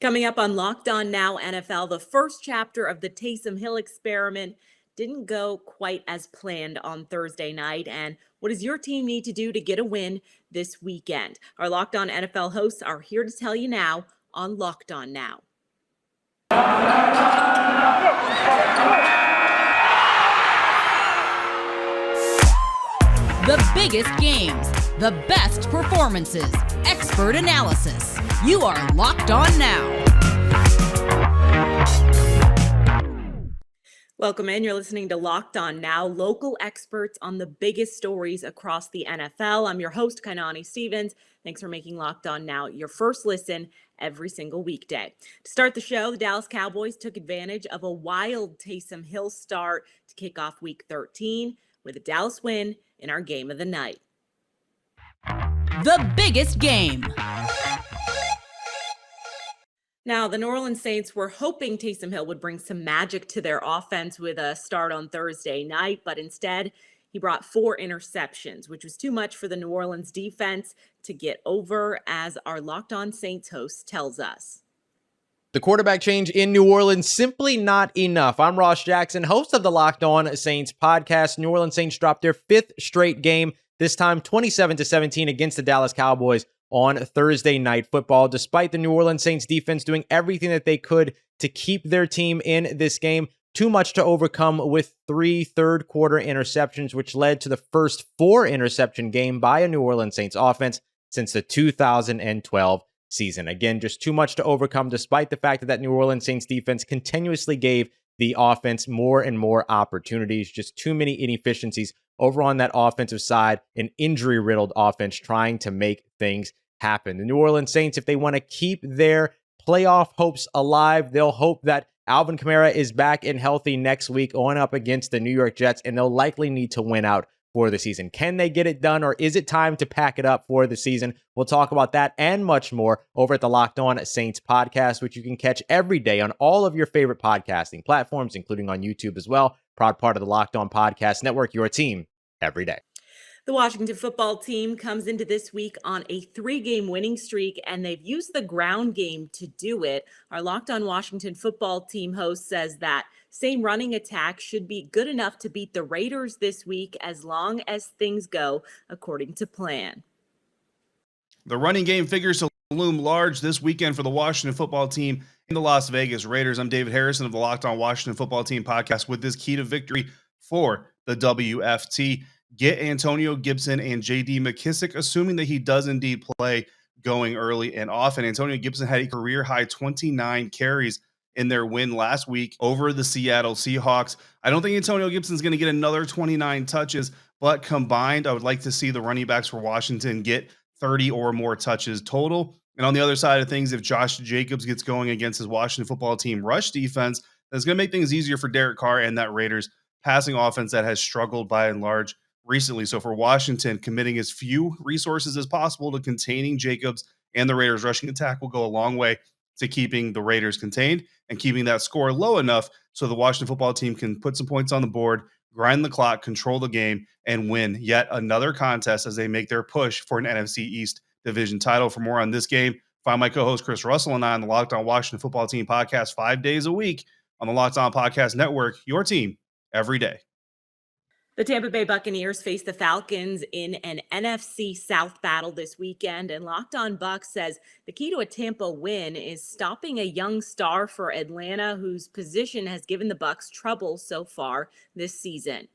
Coming up on Locked On Now NFL, the first chapter of the Taysom Hill experiment didn't go quite as planned on Thursday night. And what does your team need to do to get a win this weekend? Our Locked On NFL hosts are here to tell you now on Locked On Now. The biggest games, the best performances, expert analysis. You are Locked On Now. Welcome in. You're listening to Locked On Now, local experts on the biggest stories across the NFL. I'm your host, Kainani Stevens. Thanks for making Locked On Now your first listen every single weekday. To start the show, the Dallas Cowboys took advantage of a wild Taysom Hill start to kick off Week 13 with a Dallas win in our game of the night. The biggest game. Now, the New Orleans Saints were hoping Taysom Hill would bring some magic to their offense with a start on Thursday night, but instead he brought 4 interceptions, which was too much for the New Orleans defense to get over, as our Locked On Saints host tells us. The quarterback change in New Orleans, simply not enough. I'm Ross Jackson, host of the Locked On Saints podcast. New Orleans Saints dropped their 5th straight game, this time 27-17 against the Dallas Cowboys on Thursday Night Football. Despite the New Orleans Saints defense doing everything that they could to keep their team in this game, too much to overcome with 3 third-quarter interceptions, which led to the first 4 interception game by a New Orleans Saints offense since the 2012 season. Again, just too much to overcome, despite the fact that that New Orleans Saints defense continuously gave the offense more and more opportunities. Just too many inefficiencies over on that offensive side, an injury-riddled offense trying to make things happen. The New Orleans Saints, if they want to keep their playoff hopes alive, they'll hope that Alvin Kamara is back and healthy next week going up against the New York Jets, and they'll likely need to win out for the season. Can they get it done, or is it time to pack it up for the season? We'll talk about that and much more over at the Locked On Saints podcast, which you can catch every day on all of your favorite podcasting platforms, including on YouTube as well. Proud part of the Locked On Podcast Network, your team every day. The Washington football team comes into this week on a 3-game winning streak, and they've used the ground game to do it. Our Locked On Washington football team host says that same running attack should be good enough to beat the Raiders this week as long as things go according to plan. The running game figures to loom large this weekend for the Washington football team and the Las Vegas Raiders. I'm David Harrison of the Locked On Washington football team podcast with this key to victory for the WFT. Get Antonio Gibson and J.D. McKissick, assuming that he does indeed play, going early and often. Antonio Gibson had a career-high 29 carries in their win last week over the Seattle Seahawks. I don't think Antonio Gibson's going to get another 29 touches, but combined, I would like to see the running backs for Washington get 30 or more touches total. And on the other side of things, if Josh Jacobs gets going against his Washington football team rush defense, that's going to make things easier for Derek Carr and that Raiders passing offense that has struggled by and large recently. So for Washington, committing as few resources as possible to containing Jacobs and the Raiders rushing attack will go a long way to keeping the Raiders contained and keeping that score low enough so the Washington football team can put some points on the board, grind the clock, control the game, and win yet another contest as they make their push for an NFC East division title. For more on this game, find my co-host Chris Russell and I on the Locked On Washington football team podcast 5 days a week on the Locked On Podcast Network, your team every day. The Tampa Bay Buccaneers face the Falcons in an NFC South battle this weekend, and Locked On BUCS says the key to a Tampa win is stopping a young star for Atlanta, whose position has given the Bucs trouble so far this season.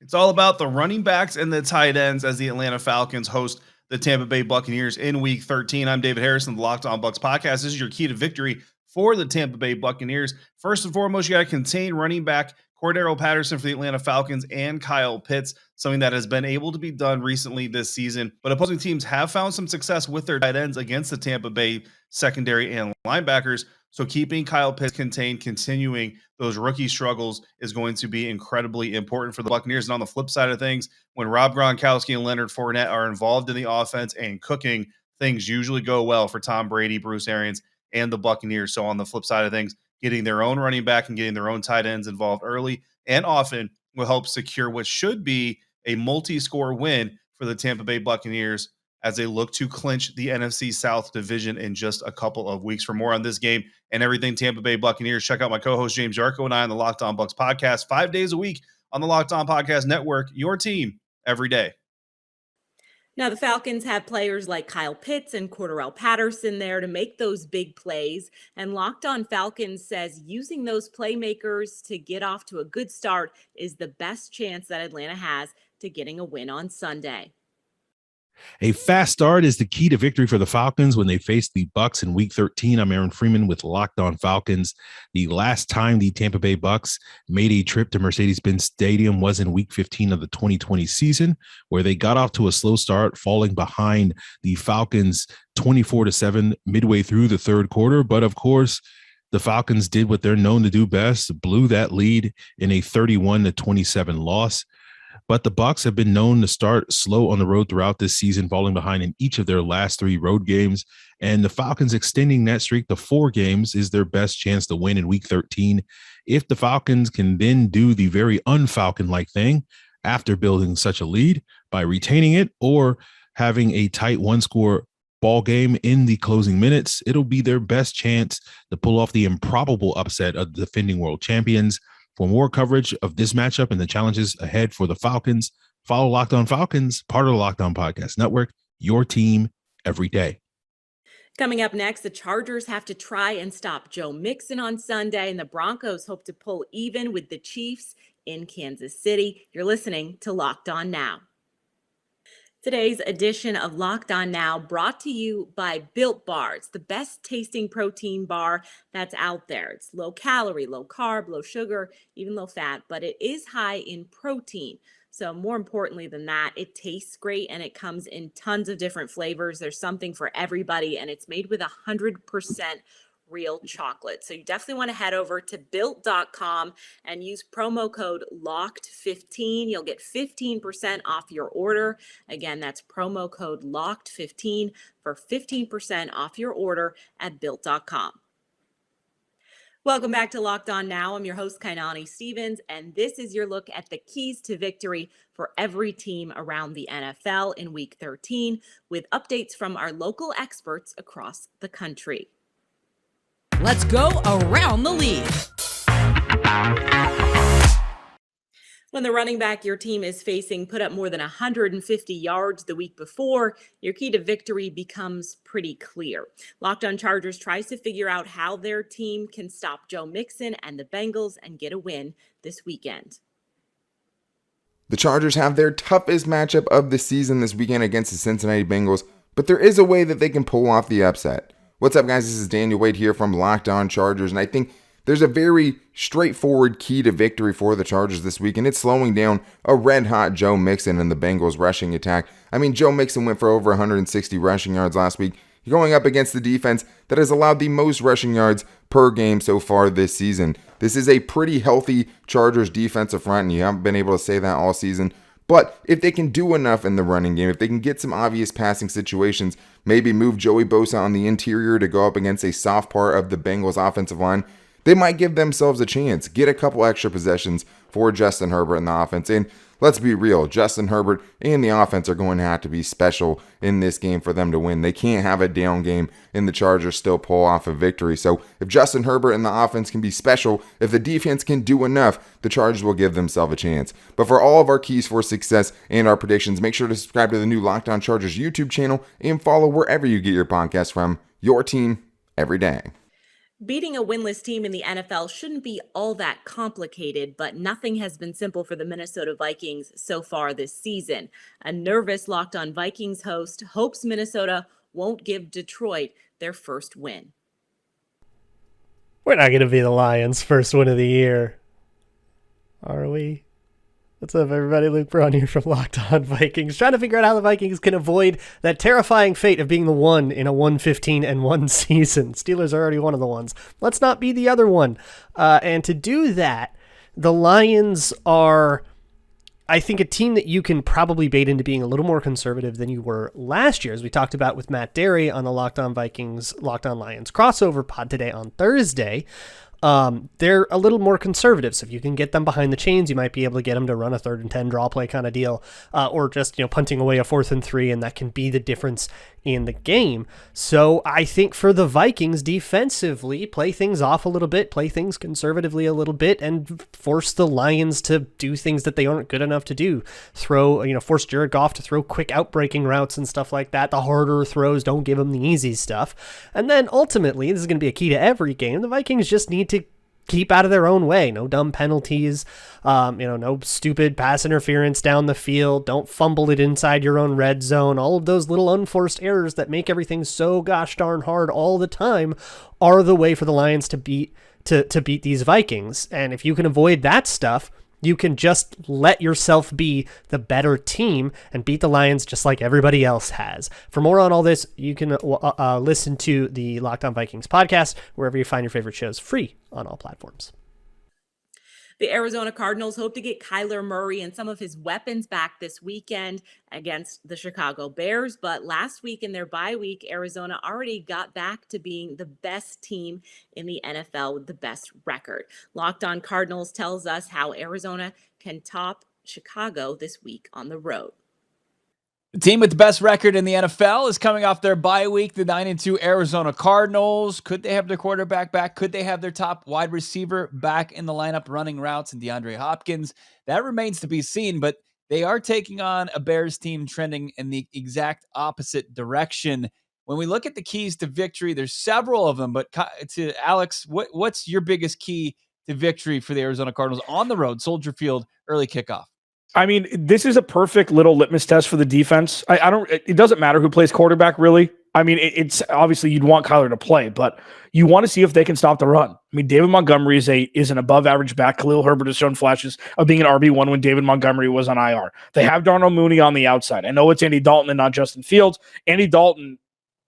It's all about the running backs and the tight ends as the Atlanta Falcons host the Tampa Bay Buccaneers in Week 13. I'm David Harrison, the Locked On BUCS podcast. This is your key to victory for the Tampa Bay Buccaneers. First and foremost, you got to contain running back Cordero Patterson for the Atlanta Falcons and Kyle Pitts, something that has been able to be done recently this season. But opposing teams have found some success with their tight ends against the Tampa Bay secondary and linebackers. So keeping Kyle Pitts contained, continuing those rookie struggles is going to be incredibly important for the Buccaneers. And on the flip side of things, when Rob Gronkowski and Leonard Fournette are involved in the offense and cooking, things usually go well for Tom Brady, Bruce Arians, and the Buccaneers. So on the flip side of things, getting their own running back and getting their own tight ends involved early and often will help secure what should be a multi-score win for the Tampa Bay Buccaneers as they look to clinch the NFC South division in just a couple of weeks. For more on this game and everything Tampa Bay Buccaneers, check out my co-host James Yarko and I on the Locked On Bucs podcast 5 days a week on the Locked On Podcast Network, your team every day. Now, the Falcons have players like Kyle Pitts and Cordarrelle Patterson there to make those big plays. And Locked On Falcons says using those playmakers to get off to a good start is the best chance that Atlanta has to getting a win on Sunday. A fast start is the key to victory for the Falcons when they face the BUCS in Week 13. I'm Aaron Freeman with Locked On Falcons. The last time the Tampa Bay BUCS made a trip to Mercedes-Benz Stadium was in Week 15 of the 2020 season, where they got off to a slow start, falling behind the Falcons 24-7 midway through the third quarter. But of course, the Falcons did what they're known to do best, blew that lead in a 31-27 loss. But the BUCS have been known to start slow on the road throughout this season, falling behind in each of their last 3 road games. And the Falcons extending that streak to 4 games is their best chance to win in Week 13. If the Falcons can then do the very un-Falcon-like thing after building such a lead by retaining it or having a tight one-score ball game in the closing minutes, it'll be their best chance to pull off the improbable upset of the defending world champions. For more coverage of this matchup and the challenges ahead for the Falcons, follow Locked On Falcons, part of the Locked On Podcast Network, your team every day. Coming up next, the Chargers have to try and stop Joe Mixon on Sunday, and the Broncos hope to pull even with the Chiefs in Kansas City. You're listening to Locked On Now. Today's edition of Locked On Now brought to you by Built Bar. It's the best tasting protein bar that's out there. It's low calorie, low carb, low sugar, even low fat, but it is high in protein. So more importantly than that, it tastes great and it comes in tons of different flavors. There's something for everybody and it's made with 100% real chocolate. So you definitely want to head over to built.com and use promo code LOCKED15. You'll get 15% off your order. Again, that's promo code LOCKED15 for 15% off your order at built.com. Welcome back to Locked On Now. I'm your host, Kainani Stevens, and this is your look at the keys to victory for every team around the NFL in Week 13 with updates from our local experts across the country. Let's go around the league. When the running back your team is facing put up more than 150 yards the week before, your key to victory becomes pretty clear. Locked On Chargers tries to figure out how their team can stop Joe Mixon and the Bengals and get a win this weekend. The Chargers have their toughest matchup of the season this weekend against the Cincinnati Bengals, but there is a way that they can pull off the upset. What's up, guys? This is Daniel Wade here from Locked On Chargers, and I think there's a very straightforward key to victory for the Chargers this week, and it's slowing down a red-hot Joe Mixon and the Bengals rushing attack. I mean, Joe Mixon went for over 160 rushing yards last week, going up against the defense that has allowed the most rushing yards per game so far this season. This is a pretty healthy Chargers defensive front, and you haven't been able to say that all season. But if they can do enough in the running game, if they can get some obvious passing situations, maybe move Joey Bosa on the interior to go up against a soft part of the Bengals offensive line, they might give themselves a chance, get a couple extra possessions for Justin Herbert in the offense. And let's be real, Justin Herbert and the offense are going to have to be special in this game for them to win. They can't have a down game and the Chargers still pull off a victory. So if Justin Herbert and the offense can be special, if the defense can do enough, the Chargers will give themselves a chance. But for all of our keys for success and our predictions, make sure to subscribe to the new Locked On Chargers YouTube channel and follow wherever you get your podcast from. Your team every day. Beating a winless team in the NFL shouldn't be all that complicated, but nothing has been simple for the Minnesota Vikings so far this season. A nervous Locked On Vikings host hopes Minnesota won't give Detroit their first win. We're not going to be the Lions' first win of the year, are we? What's up, everybody? Luke Braun here from Locked On Vikings, trying to figure out how the Vikings can avoid that terrifying fate of being the one in a 1-15-1 season. Steelers are already one of the ones. Let's not be the other one. And to do that, the Lions are, I think, a team that you can probably bait into being a little more conservative than you were last year, as we talked about with Matt Derry on the Locked On Vikings, Locked On Lions crossover pod today on Thursday. they're a little more conservative. So if you can get them behind the chains, you might be able to get them to run a 3rd and 10 draw play kind of deal, or just, punting away a 4th and 3, and that can be the difference in the game. So I think for the Vikings defensively, play things off a little bit, play things conservatively a little bit, and force the Lions to do things that they aren't good enough to do. Force Jared Goff to throw quick outbreaking routes and stuff like that. The harder throws, don't give them the easy stuff. And then ultimately, this is going to be a key to every game, the Vikings just need to keep out of their own way. No dumb penalties, no stupid pass interference down the field. Don't fumble it inside your own red zone. All of those little unforced errors that make everything so gosh darn hard all the time are the way for the Lions to beat these Vikings. And if you can avoid that stuff, you can just let yourself be the better team and beat the Lions just like everybody else has. For more on all this, you can listen to the Locked On Vikings podcast, wherever you find your favorite shows, free on all platforms. The Arizona Cardinals hope to get Kyler Murray and some of his weapons back this weekend against the Chicago Bears. But last week in their bye week, Arizona already got back to being the best team in the NFL with the best record. Locked On Cardinals tells us how Arizona can top Chicago this week on the road. The team with the best record in the NFL is coming off their bye week, the 9-2 Arizona Cardinals. Could they have their quarterback back? Could they have their top wide receiver back in the lineup running routes in DeAndre Hopkins? That remains to be seen, but they are taking on a Bears team trending in the exact opposite direction. When we look at the keys to victory, there's several of them, but to Alex, what's your biggest key to victory for the Arizona Cardinals on the road, Soldier Field, early kickoff? I mean, this is a perfect little litmus test for the defense. It doesn't matter who plays quarterback, really. I mean, it's obviously you'd want Kyler to play, but you want to see if they can stop the run. I mean, David Montgomery is an above average back. Khalil Herbert has shown flashes of being an RB1 when David Montgomery was on IR. They have Darnell Mooney on the outside. I know it's Andy Dalton and not Justin Fields. Andy Dalton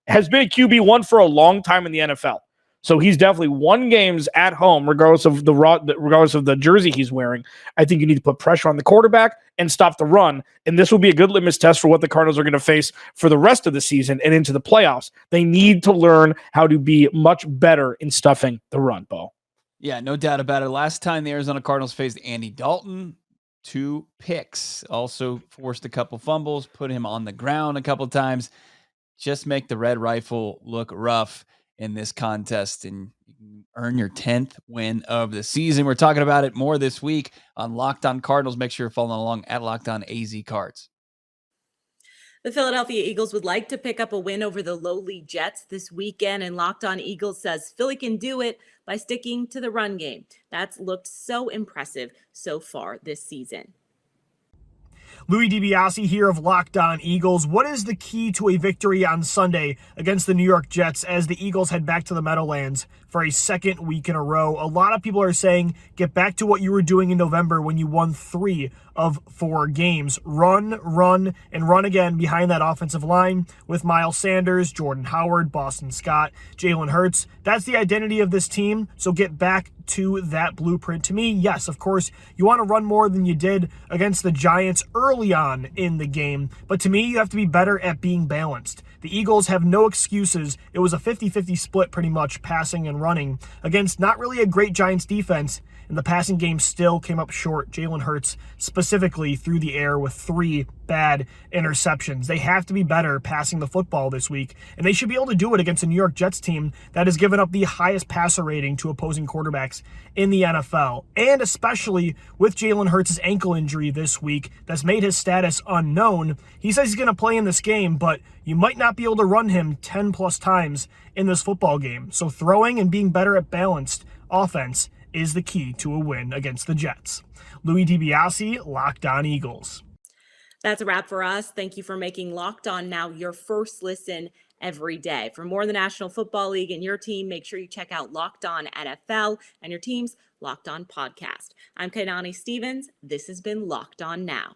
has been a QB1 for a long time in the NFL. So he's definitely won games at home, regardless of the jersey he's wearing. I think you need to put pressure on the quarterback and stop the run. And this will be a good litmus test for what the Cardinals are going to face for the rest of the season and into the playoffs. They need to learn how to be much better in stuffing the run, Bo. Yeah, no doubt about it. Last time the Arizona Cardinals faced Andy Dalton, 2 picks, also forced a couple fumbles, put him on the ground a couple times. Just make the Red Rifle look rough in this contest, and you can earn your 10th win of the season. We're talking about it more this week on Locked On Cardinals. Make sure you're following along at Locked On AZ Cards. The Philadelphia Eagles would like to pick up a win over the lowly Jets this weekend, and Locked On Eagles says Philly can do it by sticking to the run game. That's looked so impressive so far this season. Louis DiBiase here of Locked On Eagles. What is the key to a victory on Sunday against the New York Jets as the Eagles head back to the Meadowlands for a second week in a row? A lot of people are saying get back to what you were doing in November when you won 3 of 4 games. Run, and run again behind that offensive line with Miles Sanders, Jordan Howard, Boston Scott, Jalen Hurts. That's the identity of this team, so get back to that blueprint. To me, yes, of course, you want to run more than you did against the Giants early on in the game, but to me, you have to be better at being balanced. The Eagles have no excuses. It was a 50-50 split pretty much, passing and running, against not really a great Giants defense, and the passing game still came up short. Jalen Hurts specifically through the air with 3 bad interceptions. They have to be better passing the football this week, and they should be able to do it against a New York Jets team that has given up the highest passer rating to opposing quarterbacks in the NFL, and especially with Jalen Hurts' ankle injury this week that's made his status unknown. He says he's going to play in this game, but you might not be able to run him 10 plus times in this football game. So throwing and being better at balanced offense is the key to a win against the Jets. Louis DiBiase, Locked On Eagles. That's a wrap for us. Thank you for making Locked On Now your first listen every day. For more of the National Football League and your team, make sure you check out Locked On NFL and your team's Locked On podcast. I'm Kainani Stevens. This has been Locked On Now.